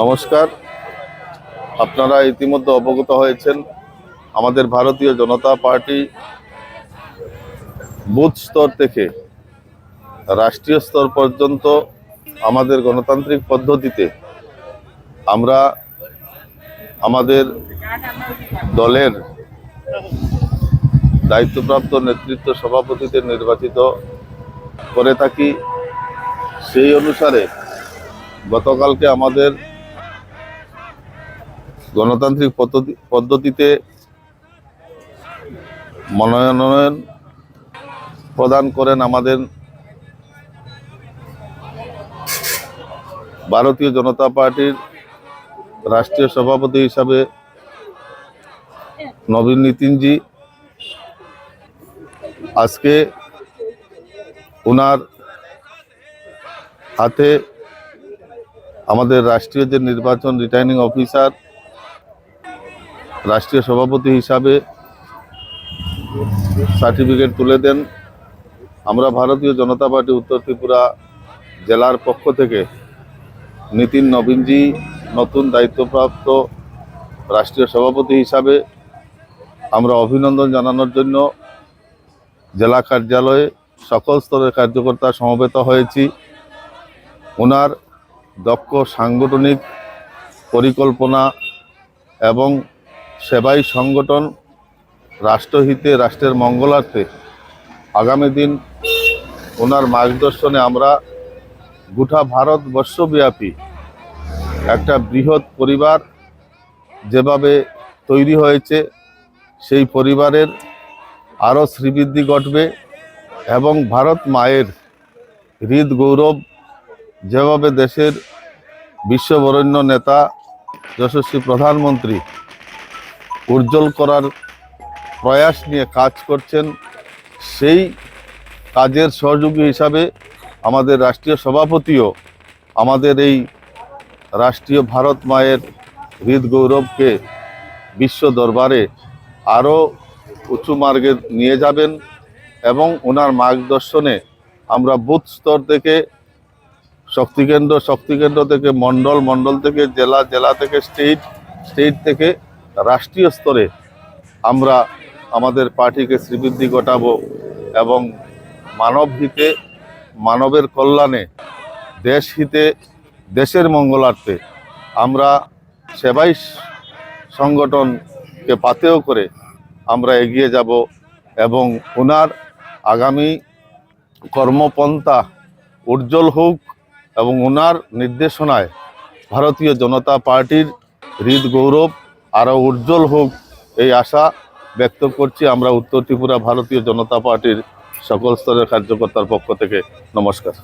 নমস্কার। আপনারা ইতিমধ্যে অবগত হয়েছেন আমাদের ভারতীয় জনতা পার্টি বুথ স্তর থেকে রাষ্ট্রীয় স্তর পর্যন্ত আমাদের গণতান্ত্রিক পদ্ধতিতে আমরা আমাদের দলের দায়িত্বপ্রাপ্ত নেতৃত্ব সভাপতিদের নির্বাচিত করে থাকি। সেই অনুসারে গতকালকে আমাদের গণতান্ত্রিক পদ্ধতিতে মনোনয়ন প্রদান করেন আমাদের ভারতীয় জনতা পার্টির রাষ্ট্রীয় সভাপতি হিসাবে নবীন নিতিনজি। আজকে ওনার হাতে আমাদের রাষ্ট্রীয় যে নির্বাচন রিটার্নিং অফিসার রাষ্ট্রীয় সভাপতি হিসাবে সার্টিফিকেট তুলে দেন। আমরা ভারতীয় জনতা পার্টি উত্তর ত্রিপুরা জেলার পক্ষ থেকে নবীনজি নতুন দায়িত্বপ্রাপ্ত রাষ্ট্রীয় সভাপতি হিসাবে আমরা অভিনন্দন জানানোর জন্য জেলা কার্যালয়ে সকল স্তরের কার্যকর্তা সমবেত হয়েছি। ওনার দক্ষ সাংগঠনিক পরিকল্পনা এবং সেবাই সংগঠন রাষ্ট্রহিতে রাষ্ট্রের মঙ্গলার্থে আগামী দিন ওনার মার্গদর্শনে আমরা গোটা ভারতবর্ষব্যাপী একটা বৃহৎ পরিবার যেভাবে তৈরি হয়েছে সেই পরিবারের আরও শ্রীবৃদ্ধি ঘটবে এবং ভারত মায়ের হৃদ গৌরব যেভাবে দেশের বিশ্ববরেণ্য নেতা যশস্বী প্রধানমন্ত্রী উজ্জ্বল করার প্রয়াস নিয়ে কাজ করছেন, সেই কাজের সহযোগী হিসাবে আমাদের রাষ্ট্রীয় সভাপতিও আমাদের এই রাষ্ট্রীয় ভারত মায়ের হৃদ গৌরবকে বিশ্ব দরবারে আরও উঁচু মার্গে নিয়ে যাবেন এবং ওনার মার্গদর্শনে আমরা বুথ স্তর থেকে শক্তিকেন্দ্র থেকে মণ্ডল থেকে জেলা থেকে স্টেট থেকে রাষ্ট্রীয় স্তরে আমরা আমাদের পার্টিকে শ্রীবৃদ্ধি ঘটাবো এবং মানব হিতে মানবের কল্যাণে দেশ হিতে দেশের মঙ্গলার্থে আমরা সেবাই সংগঠনকে পাথেয় করে আমরা এগিয়ে যাব এবং ওনার আগামী কর্মপন্থা উজ্জ্বল হোক এবং ওনার নির্দেশনায় ভারতীয় জনতা পার্টির হৃদ গৌরব আরও উজ্জ্বল হোক এই আশা ব্যক্ত করছি আমরা উত্তর ত্রিপুরা ভারতীয় জনতা পার্টির সকল স্তরের কার্যকর্তার পক্ষ থেকে। নমস্কার।